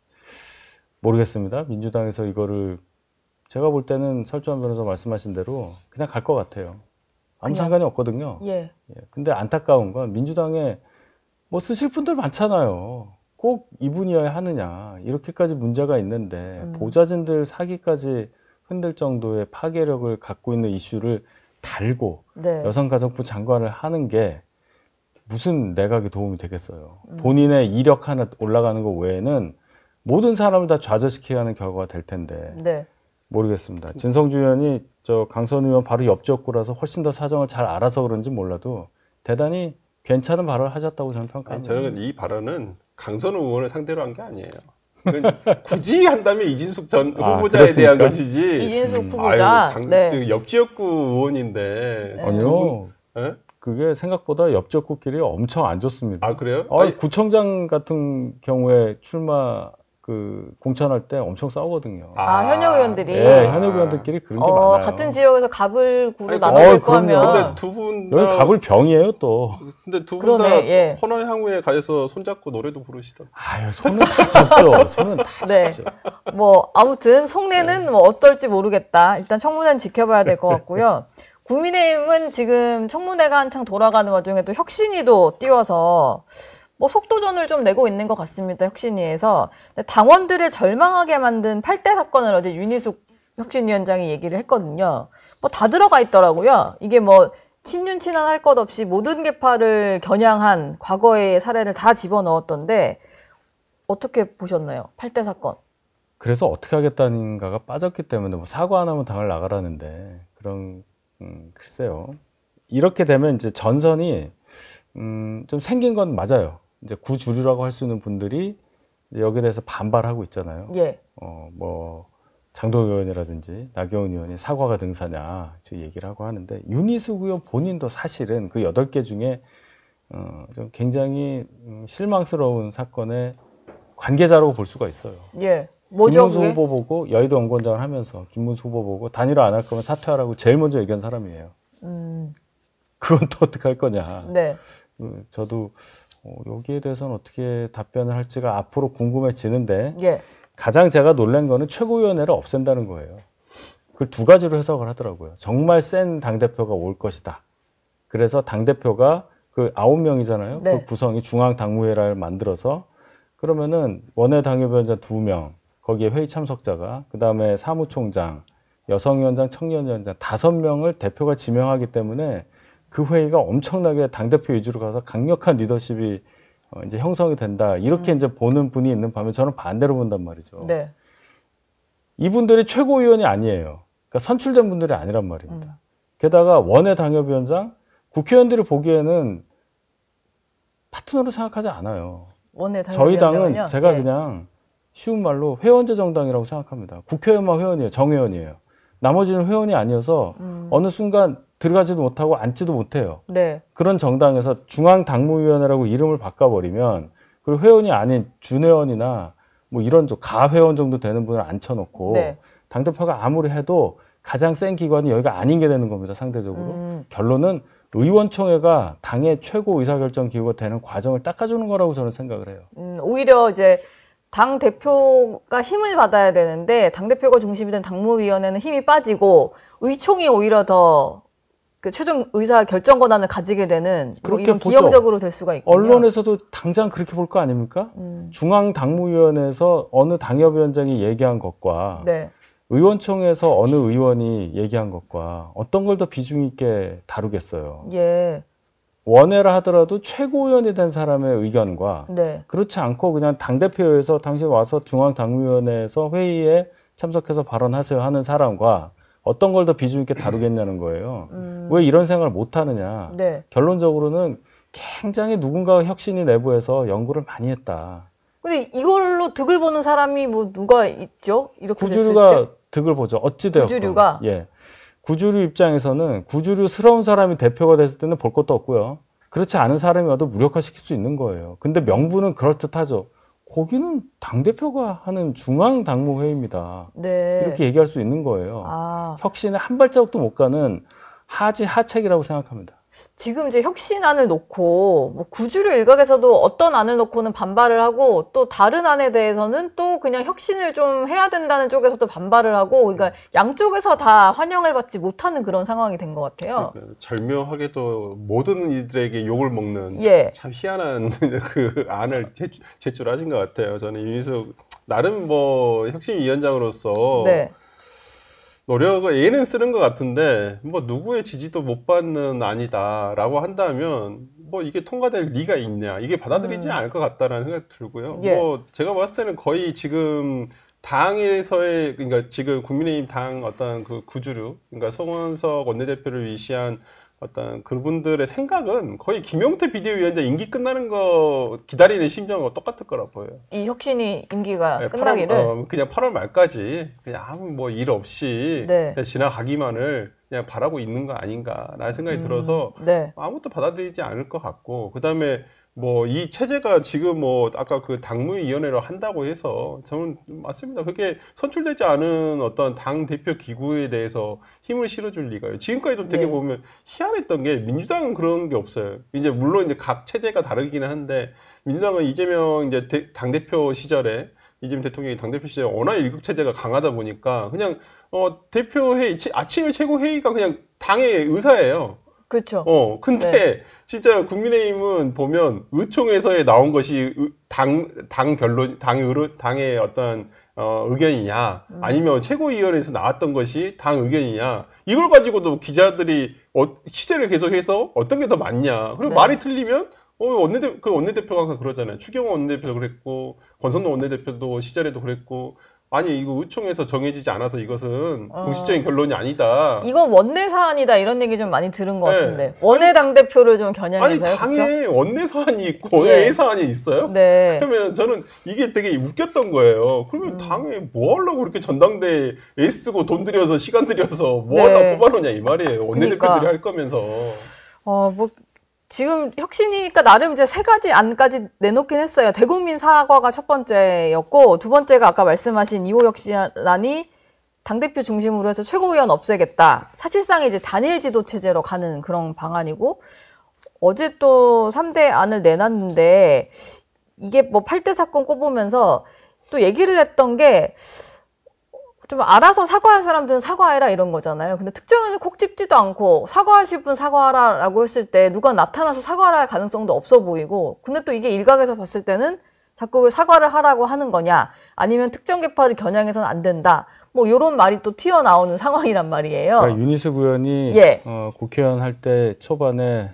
[SPEAKER 3] 모르겠습니다. 민주당에서 이거를 제가 볼 때는 설주환 변호사 말씀하신 대로 그냥 갈 것 같아요. 아무 상관이 없거든요.
[SPEAKER 1] 예.
[SPEAKER 3] 근데 안타까운 건 민주당에 뭐 쓰실 분들 많잖아요. 꼭 이분이어야 하느냐. 이렇게까지 문제가 있는데 보좌진들 사기까지 흔들 정도의 파괴력을 갖고 있는 이슈를 달고
[SPEAKER 1] 네.
[SPEAKER 3] 여성가족부 장관을 하는 게 무슨 내각에 도움이 되겠어요. 본인의 이력 하나 올라가는 것 외에는 모든 사람을 다 좌절시키게 하는 결과가 될 텐데
[SPEAKER 1] 네.
[SPEAKER 3] 모르겠습니다. 진성주 의원이 저 강선 의원 바로 옆 지역구라서 훨씬 더 사정을 잘 알아서 그런지 몰라도 대단히 괜찮은 발언을 하셨다고 저는 평가합니다.
[SPEAKER 2] 저는 이 발언은 강선우 의원을 상대로 한 게 아니에요. 굳이 한다면 이진숙 전 후보자에
[SPEAKER 3] 그랬습니까?
[SPEAKER 2] 대한 것이지.
[SPEAKER 1] 이진숙 후보자. 네.
[SPEAKER 2] 옆 지역구 의원인데.
[SPEAKER 3] 아니요.
[SPEAKER 2] 예?
[SPEAKER 3] 그게 생각보다 옆 지역구끼리 엄청 안 좋습니다.
[SPEAKER 2] 아 그래요?
[SPEAKER 3] 구청장 같은 경우에 출마 공천할 때 엄청 싸우거든요.
[SPEAKER 1] 현역 의원들이.
[SPEAKER 3] 네, 현역 의원들끼리 그런 게 많아요.
[SPEAKER 1] 같은 지역에서 갑을 구로 나눠질 거면.
[SPEAKER 2] 근데 두 분
[SPEAKER 3] 여기 갑을 병이에요 또.
[SPEAKER 2] 근데 두 분 다
[SPEAKER 1] 예.
[SPEAKER 2] 헌화 향후에 가서 손잡고 노래도 부르시던.
[SPEAKER 3] 아유 손은 다 잡죠. 손은 다 잡죠.
[SPEAKER 1] 뭐 아무튼 속내는 뭐 어떨지 모르겠다. 일단 청문회는 지켜봐야 될 것 같고요. 국민의힘은 지금 청문회가 한창 돌아가는 와중에 또 혁신위도 띄워서 뭐 속도전을 좀 내고 있는 것 같습니다. 혁신위에서. 당원들을 절망하게 만든 8대 사건을 어제 윤희숙 혁신위원장이 얘기를 했거든요. 뭐 다 들어가 있더라고요. 이게 뭐 친윤 친한 할 것 없이 모든 계파를 겨냥한 과거의 사례를 다 집어넣었던데 어떻게 보셨나요? 8대 사건.
[SPEAKER 3] 그래서 어떻게 하겠다는가가 빠졌기 때문에 뭐 사과 안 하면 당을 나가라는데 그런 글쎄요. 이렇게 되면 이제 전선이 좀 생긴 건 맞아요. 이제 구주류라고 할 수 있는 분들이 이제 여기에 대해서 반발하고 있잖아요.
[SPEAKER 1] 예.
[SPEAKER 3] 뭐 장동 의원이라든지 나경원 의원이 사과가 등사냐 지금 얘기를 하고 하는데 윤희숙 의원 본인도 사실은 그 8개 중에 좀 굉장히 실망스러운 사건의 관계자라고 볼 수가 있어요.
[SPEAKER 1] 예. 뭐죠,
[SPEAKER 3] 김문수
[SPEAKER 1] 그게?
[SPEAKER 3] 후보 보고 여의도 원권장을 하면서 김문수 후보 보고 단일화 안 할 거면 사퇴하라고 제일 먼저 얘기한 사람이에요. 그건 또 어떻게 할 거냐.
[SPEAKER 1] 네.
[SPEAKER 3] 저도 여기에 대해서는 어떻게 답변을 할지가 앞으로 궁금해지는데
[SPEAKER 1] 예.
[SPEAKER 3] 가장 제가 놀란 거는 최고위원회를 없앤다는 거예요. 그걸 두 가지로 해석을 하더라고요. 정말 센 당대표가 올 것이다. 그래서 당대표가 그 9명이잖아요.
[SPEAKER 1] 네.
[SPEAKER 3] 그 구성이 중앙당무회를 만들어서 그러면은 원외 당협위원장 2명, 거기에 회의 참석자가, 그 다음에 사무총장, 여성위원장, 청년위원장 5명을 대표가 지명하기 때문에 그 회의가 엄청나게 당대표 위주로 가서 강력한 리더십이 이제 형성이 된다. 이렇게 이제 보는 분이 있는 반면 저는 반대로 본단 말이죠.
[SPEAKER 1] 네.
[SPEAKER 3] 이분들이 최고위원이 아니에요. 그러니까 선출된 분들이 아니란 말입니다. 게다가 원외 당협위원장, 국회의원들이 보기에는 파트너로 생각하지 않아요. 저희 당은 제가 그냥 쉬운 말로 회원제 정당이라고 생각합니다. 국회의원만 회원이에요. 정회원이에요. 나머지는 회원이 아니어서 어느 순간 들어가지도 못하고 앉지도 못해요.
[SPEAKER 1] 네.
[SPEAKER 3] 그런 정당에서 중앙당무위원회라고 이름을 바꿔버리면 그리고 회원이 아닌 준회원이나 뭐 이런 가회원 정도 되는 분을 앉혀놓고
[SPEAKER 1] 네.
[SPEAKER 3] 당대표가 아무리 해도 가장 센 기관이 여기가 아닌 게 되는 겁니다. 상대적으로. 결론은 의원총회가 당의 최고 의사결정 기구가 되는 과정을 닦아주는 거라고 저는 생각을 해요.
[SPEAKER 1] 오히려 이제 당 대표가 힘을 받아야 되는데 당 대표가 중심이 된 당무위원회는 힘이 빠지고 의총이 오히려 더 그 최종 의사 결정 권한을 가지게 되는 뭐 이런 기형적으로 될 수가 있군요.
[SPEAKER 3] 언론에서도 당장 그렇게 볼 거 아닙니까? 중앙당무위원회에서 어느 당협위원장이 얘기한 것과
[SPEAKER 1] 네.
[SPEAKER 3] 의원총회에서 어느 의원이 얘기한 것과 어떤 걸 더 비중 있게 다루겠어요.
[SPEAKER 1] 예.
[SPEAKER 3] 원회라 하더라도 최고위원이 된 사람의 의견과
[SPEAKER 1] 네.
[SPEAKER 3] 그렇지 않고 그냥 당대표에서 당신 와서 중앙당무위원회에서 회의에 참석해서 발언하세요 하는 사람과 어떤 걸 더 비중 있게 다루겠냐는 거예요. 왜 이런 생각을 못 하느냐.
[SPEAKER 1] 네.
[SPEAKER 3] 결론적으로는 굉장히 누군가가 혁신이 내부에서 연구를 많이 했다.
[SPEAKER 1] 근데 이걸로 득을 보는 사람이 뭐 누가 있죠? 이렇게
[SPEAKER 3] 구주류가 득을 보죠. 어찌되었건.
[SPEAKER 1] 구주류가?
[SPEAKER 3] 예. 구주류 입장에서는 구주류스러운 사람이 대표가 됐을 때는 볼 것도 없고요. 그렇지 않은 사람이 와도 무력화시킬 수 있는 거예요. 근데 명분은 그럴듯하죠. 거기는 당대표가 하는 중앙당무회의입니다.
[SPEAKER 1] 네.
[SPEAKER 3] 이렇게 얘기할 수 있는 거예요.
[SPEAKER 1] 아.
[SPEAKER 3] 혁신에 한 발자국도 못 가는 하책이라고 생각합니다.
[SPEAKER 1] 지금 이제 혁신안을 놓고 뭐 구주류 일각에서도 어떤 안을 놓고는 반발을 하고 또 다른 안에 대해서는 또 그냥 혁신을 좀 해야 된다는 쪽에서도 반발을 하고 그러니까 양쪽에서 다 환영을 받지 못하는 그런 상황이 된 것 같아요.
[SPEAKER 2] 그러니까 절묘하게도 모든 이들에게 욕을 먹는
[SPEAKER 1] 예.
[SPEAKER 2] 참 희한한 그 안을 제출하신 것 같아요. 저는 윤희숙 나름 뭐 혁신위원장으로서
[SPEAKER 1] 네.
[SPEAKER 2] 노력을 얘는 쓰는 것 같은데 뭐 누구의 지지도 못 받는 안이다라고 한다면 뭐 이게 통과될 리가 있냐 이게 받아들이지 않을 것 같다라는 생각이 들고요.
[SPEAKER 1] 예.
[SPEAKER 2] 뭐 제가 봤을 때는 거의 지금 당에서의 그러니까 지금 국민의힘 당 어떤 그 구주류 그러니까 송원석 원내대표를 위시한 어떤 그분들의 생각은 거의 김용태 비대위원장 임기 끝나는 거 기다리는 심정과 똑같을 거라 보여요.
[SPEAKER 1] 이 혁신이 임기가
[SPEAKER 2] 네,
[SPEAKER 1] 끝나기를
[SPEAKER 2] 그냥 8월 말까지 그냥 아무 뭐 일 없이
[SPEAKER 1] 네.
[SPEAKER 2] 그냥 지나가기만을 그냥 바라고 있는 거 아닌가라는 생각이 들어서
[SPEAKER 1] 네.
[SPEAKER 2] 아무것도 받아들이지 않을 것 같고 그다음에 뭐 이 체제가 지금 뭐 아까 그 당무위원회로 한다고 해서 저는 맞습니다. 그게 선출되지 않은 어떤 당 대표 기구에 대해서 힘을 실어줄 리가요. 지금까지도 되게
[SPEAKER 1] 네.
[SPEAKER 2] 보면 희한했던 게 민주당은 그런 게 없어요. 이제 물론 이제 각 체제가 다르기는 한데 민주당은 이재명 이제 당 대표 시절에 이재명 대통령이 당 대표 시절에 워낙 일극 체제가 강하다 보니까 그냥 대표 회의 아침에 최고 회의가 그냥 당의 의사예요.
[SPEAKER 1] 그렇죠.
[SPEAKER 2] 근데
[SPEAKER 1] 네.
[SPEAKER 2] 진짜 국민의힘은 보면 의총에서에 나온 것이 당 결론, 당의 어떤 의견이냐, 아니면 최고위원회에서 나왔던 것이 당 의견이냐, 이걸 가지고도 기자들이 취재를 계속해서 어떤 게 더 맞냐. 그리고
[SPEAKER 1] 네.
[SPEAKER 2] 말이 틀리면 그 원내대표가 항상 그러잖아요. 추경호 원내대표도 그랬고, 권선동 원내대표도 시절에도 그랬고. 아니 이거 의총에서 정해지지 않아서 이것은 공식적인 결론이 아니다.
[SPEAKER 1] 이건 원내 사안이다 이런 얘기 좀 많이 들은 것
[SPEAKER 2] 네.
[SPEAKER 1] 같은데 원내 당 대표를 좀 겨냥해서요.
[SPEAKER 2] 아니 당에
[SPEAKER 1] 그쵸?
[SPEAKER 2] 원내 사안이 있고 원내
[SPEAKER 1] 예.
[SPEAKER 2] A 사안이 있어요?
[SPEAKER 1] 네.
[SPEAKER 2] 그러면 저는 이게 되게 웃겼던 거예요. 그러면 당에 뭐 하려고 그렇게 전당대회 애 쓰고 돈 들여서 시간 들여서 뭐
[SPEAKER 1] 네.
[SPEAKER 2] 하려고 뽑아놓냐 이 말이에요. 원내대표들이
[SPEAKER 1] 그러니까.
[SPEAKER 2] 할 거면서.
[SPEAKER 1] 뭐 지금 혁신이니까 나름 이제 3가지 안까지 내놓긴 했어요. 대국민 사과가 첫 번째였고 두 번째가 아까 말씀하신 2호 혁신안이 당대표 중심으로 해서 최고위원 없애겠다. 사실상 이제 단일 지도 체제로 가는 그런 방안이고 어제 또 3대 안을 내놨는데 이게 뭐 8대 사건 꼽으면서 또 얘기를 했던 게 좀 알아서 사과할 사람들은 사과해라 이런 거잖아요. 근데 특정인을 콕 집지도 않고 사과하실 분 사과하라라고 했을 때 누가 나타나서 사과를 할 가능성도 없어 보이고 근데 또 이게 일각에서 봤을 때는 자꾸 왜 사과를 하라고 하는 거냐 아니면 특정 계파를 겨냥해서는 안 된다. 뭐 이런 말이 또 튀어나오는 상황이란 말이에요.
[SPEAKER 3] 그러니까 윤희숙 의원이
[SPEAKER 1] 예.
[SPEAKER 3] 국회의원 할 때 초반에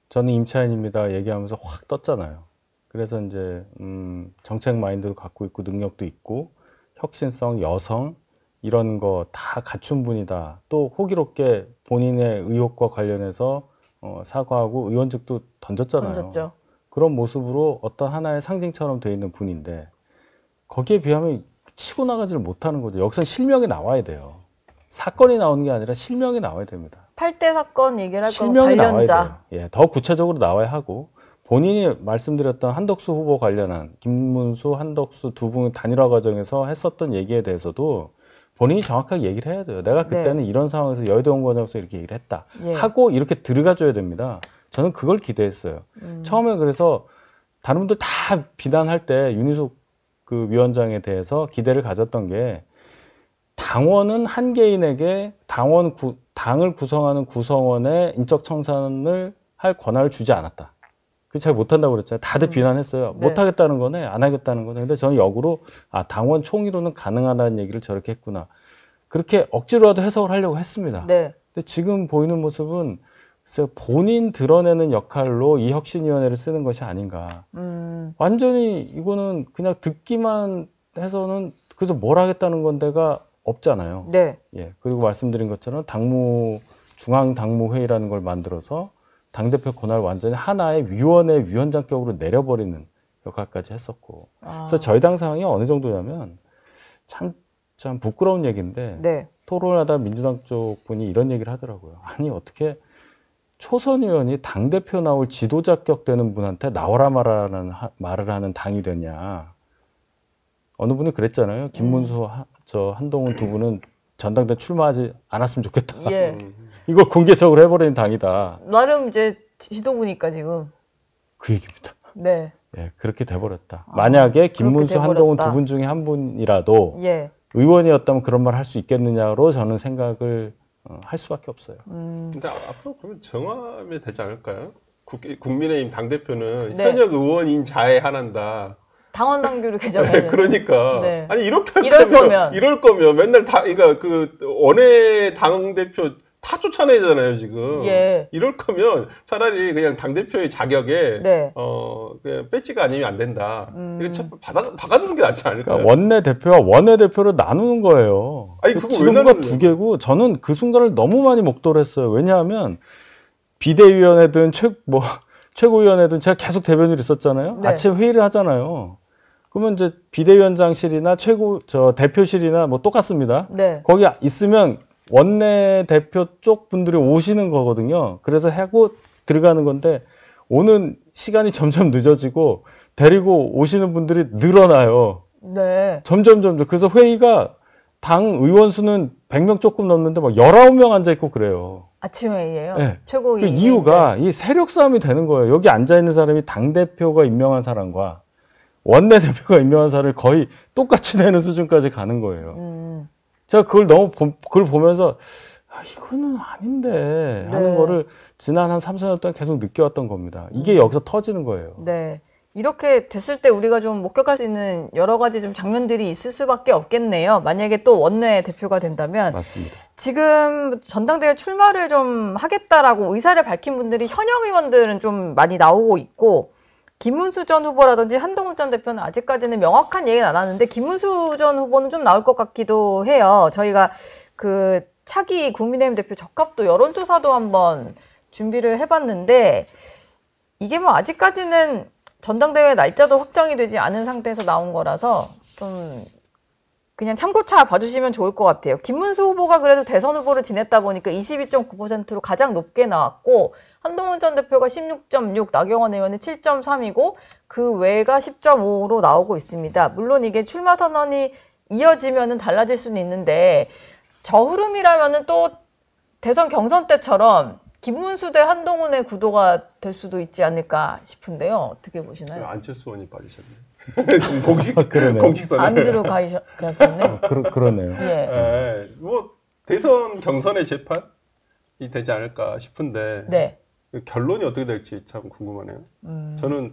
[SPEAKER 3] 저는 임차인입니다 얘기하면서 확 떴잖아요. 그래서 이제 정책 마인드도 갖고 있고 능력도 있고 혁신성, 여성 이런 거 다 갖춘 분이다. 또 호기롭게 본인의 의혹과 관련해서 사과하고 의원직도 던졌잖아요.
[SPEAKER 1] 던졌죠.
[SPEAKER 3] 그런 모습으로 어떤 하나의 상징처럼 돼 있는 분인데 거기에 비하면 치고 나가지를 못하는 거죠. 여기서 실명이 나와야 돼요. 사건이 나오는 게 아니라 실명이 나와야 됩니다.
[SPEAKER 1] 8대 사건 얘기를 할 거면
[SPEAKER 3] 실명이
[SPEAKER 1] 관련자.
[SPEAKER 3] 나와야 돼요. 예, 더 구체적으로 나와야 하고 본인이 말씀드렸던 한덕수 후보 관련한 김문수, 한덕수 두 분 단일화 과정에서 했었던 얘기에 대해서도 본인이 정확하게 얘기를 해야 돼요. 내가 그때는 이런 상황에서 여의도 연구원장에서 이렇게 얘기를 했다. 하고 이렇게 들어가줘야 됩니다. 저는 그걸 기대했어요. 처음에 그래서 다른 분들 다 비난할 때 윤희숙 그 위원장에 대해서 기대를 가졌던 게 당원은 한 개인에게 당을 구성하는 구성원의 인적 청산을 할 권한을 주지 않았다. 그 잘 못한다고 그랬잖아요. 다들 비난했어요.
[SPEAKER 1] 네.
[SPEAKER 3] 못하겠다는 거네, 안 하겠다는 거네. 근데 저는 역으로 당원 총의로는 가능하다는 얘기를 저렇게 했구나. 그렇게 억지로라도 해석을 하려고 했습니다.
[SPEAKER 1] 네.
[SPEAKER 3] 근데 지금 보이는 모습은 글쎄요, 본인 드러내는 역할로 이 혁신위원회를 쓰는 것이 아닌가. 완전히 이거는 그냥 듣기만 해서는 그래서 뭘 하겠다는 건데가 없잖아요.
[SPEAKER 1] 네.
[SPEAKER 3] 예. 그리고 말씀드린 것처럼 중앙당무회의라는 걸 만들어서 당대표 권한을 완전히 하나의 위원회 위원장격으로 내려버리는 역할까지 했었고. 그래서 저희 당 상황이 어느 정도냐면 참 부끄러운 얘기인데
[SPEAKER 1] 네.
[SPEAKER 3] 토론하다 민주당 쪽 분이 이런 얘기를 하더라고요. 아니 어떻게 초선 의원이 당대표 나올 지도자격 되는 분한테 나오라 말을 하는 당이 됐냐. 어느 분이 그랬잖아요. 김문수, 한동훈 두 분은 전당대 출마하지 않았으면 좋겠다.
[SPEAKER 1] 예.
[SPEAKER 3] 이걸 공개적으로 해버리는 당이다.
[SPEAKER 1] 나름 이제 지도부니까 지금.
[SPEAKER 3] 그 얘기입니다.
[SPEAKER 1] 네.
[SPEAKER 3] 예, 그렇게 돼버렸다. 만약에 김문수, 한동훈 두 분 중에 한 분이라도 의원이었다면 그런 말 할 수 있겠느냐로 저는 생각을 할 수밖에 없어요.
[SPEAKER 2] 근데 앞으로 그러면 정하면 되지 않을까요? 국민의힘 당대표는
[SPEAKER 1] 네.
[SPEAKER 2] 현역 의원인 자에 한한다.
[SPEAKER 1] 당원 당규를 개정해.
[SPEAKER 2] 그러니까.
[SPEAKER 1] 네.
[SPEAKER 2] 아니, 이럴 거면 맨날 그러니까 원외 당대표 다 쫓아내잖아요, 지금.
[SPEAKER 1] 예.
[SPEAKER 2] 이럴 거면 차라리 그냥 당대표의 자격에,
[SPEAKER 1] 네.
[SPEAKER 2] 그냥 배지가 아니면 안 된다. 이거 박아두는 게 낫지 않을까요?
[SPEAKER 3] 그러니까 원내대표와 원내대표를 나누는 거예요.
[SPEAKER 2] 아니, 그거 왜
[SPEAKER 3] 지도부가
[SPEAKER 2] 나누는
[SPEAKER 3] 두 개고, 저는 그 순간을 너무 많이 목도했어요. 왜냐하면, 비대위원회든 최고위원회든 제가 계속 대변인을 있었잖아요.
[SPEAKER 1] 네.
[SPEAKER 3] 아침 회의를 하잖아요. 그러면 이제 비대위원장실이나 대표실이나 뭐 똑같습니다.
[SPEAKER 1] 네.
[SPEAKER 3] 거기 있으면 원내대표 쪽 분들이 오시는 거거든요. 그래서 하고 들어가는 건데 오는 시간이 점점 늦어지고 데리고 오시는 분들이 늘어나요.
[SPEAKER 1] 네.
[SPEAKER 3] 점점. 그래서 회의가 당 의원 수는 100명 조금 넘는데 막 19명 앉아있고 그래요.
[SPEAKER 1] 아침 회의예요?
[SPEAKER 3] 네.
[SPEAKER 1] 최고위.
[SPEAKER 3] 그 이유가 이 세력 싸움이 되는 거예요. 여기 앉아있는 사람이 당대표가 임명한 사람과 원내대표가 임명한 사람을 거의 똑같이 내는 수준까지 가는 거예요. 제가 그걸 보면서 이거는 아닌데 하는 거를 지난 한 3, 4년 동안 계속 느껴왔던 겁니다. 이게 여기서 터지는 거예요.
[SPEAKER 1] 네. 이렇게 됐을 때 우리가 좀 목격할 수 있는 여러 가지 좀 장면들이 있을 수밖에 없겠네요. 만약에 또 원내 대표가 된다면.
[SPEAKER 3] 맞습니다.
[SPEAKER 1] 지금 전당대회 출마를 좀 하겠다라고 의사를 밝힌 분들이 현역 의원들은 좀 많이 나오고 있고 김문수 전 후보라든지 한동훈 전 대표는 아직까지는 명확한 얘기는 안 하는데 김문수 전 후보는 좀 나올 것 같기도 해요. 저희가 그 차기 국민의힘 대표 적합도 여론조사도 한번 준비를 해봤는데 이게 뭐 아직까지는 전당대회 날짜도 확정이 되지 않은 상태에서 나온 거라서 좀 그냥 참고차 봐주시면 좋을 것 같아요. 김문수 후보가 그래도 대선 후보를 지냈다 보니까 22.9%로 가장 높게 나왔고 한동훈 전 대표가 16.6, 나경원 의원이 7.3이고 그 외가 10.5로 나오고 있습니다. 물론 이게 출마 선언이 이어지면은 달라질 수는 있는데 저 흐름이라면은 또 대선 경선 때처럼 김문수 대 한동훈의 구도가 될 수도 있지 않을까 싶은데요. 어떻게 보시나요?
[SPEAKER 2] 안철수 의원이 빠지셨네. 공식선에.
[SPEAKER 1] 안 들어가셨네.
[SPEAKER 3] 그러네요.
[SPEAKER 1] 예.
[SPEAKER 2] 뭐 대선 경선의 재판이 되지 않을까 싶은데
[SPEAKER 1] 네.
[SPEAKER 2] 결론이 어떻게 될지 참 궁금하네요. 저는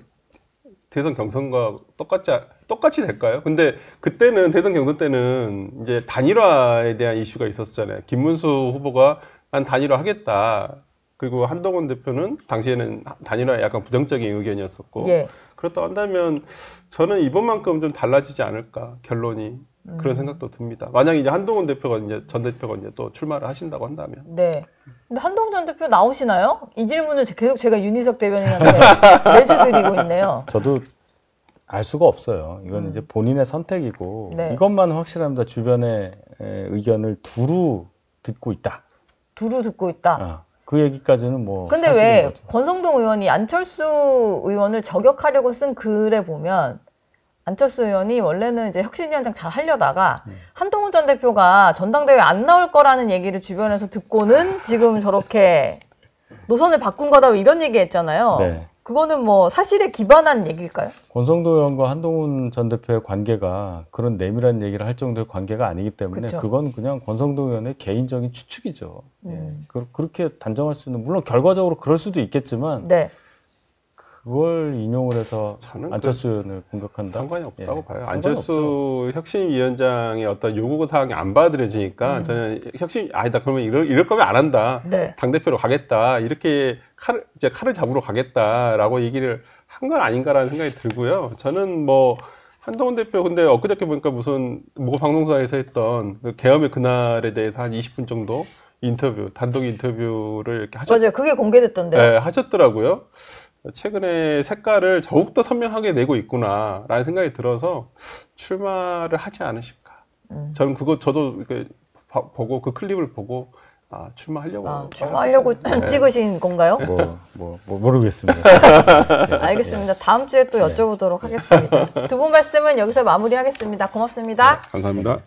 [SPEAKER 2] 대선 경선과 똑같이 될까요? 근데 그때는 대선 경선 때는 이제 단일화에 대한 이슈가 있었잖아요. 김문수 후보가 난 단일화 하겠다. 그리고 한동훈 대표는 당시에는 단일화에 약간 부정적인 의견이었었고
[SPEAKER 1] 예.
[SPEAKER 2] 그렇다 한다면 저는 이번만큼 좀 달라지지 않을까 결론이. 그런 생각도 듭니다. 만약 이제 한동훈 대표가 이제 전 대표가 이제 또 출마를 하신다고 한다면.
[SPEAKER 1] 네. 근데 한동훈 전 대표 나오시나요? 이 질문을 계속 제가 윤희석 대변인한테 매주 드리고 있네요.
[SPEAKER 3] 저도 알 수가 없어요. 이건 이제 본인의 선택이고
[SPEAKER 1] 네.
[SPEAKER 3] 이것만 확실합니다. 주변의 의견을 두루 듣고 있다.
[SPEAKER 1] 두루 듣고 있다.
[SPEAKER 3] 그 얘기까지는 뭐.
[SPEAKER 1] 근데 왜 거죠. 권성동 의원이 안철수 의원을 저격하려고 쓴 글에 보면 안철수 의원이 원래는 이제 혁신위원장 잘 하려다가 한동훈 전 대표가 전당대회 안 나올 거라는 얘기를 주변에서 듣고는 지금 저렇게 노선을 바꾼 거다 이런 얘기 했잖아요.
[SPEAKER 3] 네.
[SPEAKER 1] 그거는 뭐 사실에 기반한 얘기일까요?
[SPEAKER 3] 권성동 의원과 한동훈 전 대표의 관계가 그런 내밀한 얘기를 할 정도의 관계가 아니기 때문에
[SPEAKER 1] 그쵸.
[SPEAKER 3] 그건 그냥 권성동 의원의 개인적인 추측이죠. 예. 그렇게 단정할 수 있는, 물론 결과적으로 그럴 수도 있겠지만
[SPEAKER 1] 네.
[SPEAKER 3] 그걸 인용을 해서 안철수 의원을 공격한다?
[SPEAKER 2] 상관이 없다고
[SPEAKER 3] 예,
[SPEAKER 2] 봐요.
[SPEAKER 3] 상관이
[SPEAKER 2] 안철수
[SPEAKER 3] 없죠.
[SPEAKER 2] 혁신위원장의 어떤 요구 사항이 안 받아들여지니까 저는 아니다. 그러면 이럴 거면 안 한다.
[SPEAKER 1] 네.
[SPEAKER 2] 당대표로 가겠다. 이렇게 칼을 잡으러 가겠다라고 얘기를 한 건 아닌가라는 생각이 들고요. 저는 뭐 한동훈 대표 근데 엊그저께 보니까 무슨 모 방송사에서 했던 그 계엄의 그날에 대해서 한 20분 정도 단독 인터뷰를 이렇게
[SPEAKER 1] 맞아요. 그게 공개됐던데요.
[SPEAKER 2] 네, 하셨더라고요. 최근에 색깔을 더욱더 선명하게 내고 있구나라는 생각이 들어서 출마를 하지 않으실까. 저는 저도 이렇게 보고 그 클립을 보고 출마하려고.
[SPEAKER 1] 출마하려고 찍으신 건가요?
[SPEAKER 3] 모르겠습니다.
[SPEAKER 1] 알겠습니다. 다음 주에 또 여쭤보도록 하겠습니다. 두 분 말씀은 여기서 마무리하겠습니다. 고맙습니다.
[SPEAKER 2] 네, 감사합니다.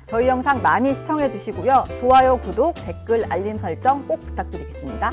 [SPEAKER 4] 저희 영상 많이 시청해 주시고요. 좋아요, 구독, 댓글, 알림 설정 꼭 부탁드리겠습니다.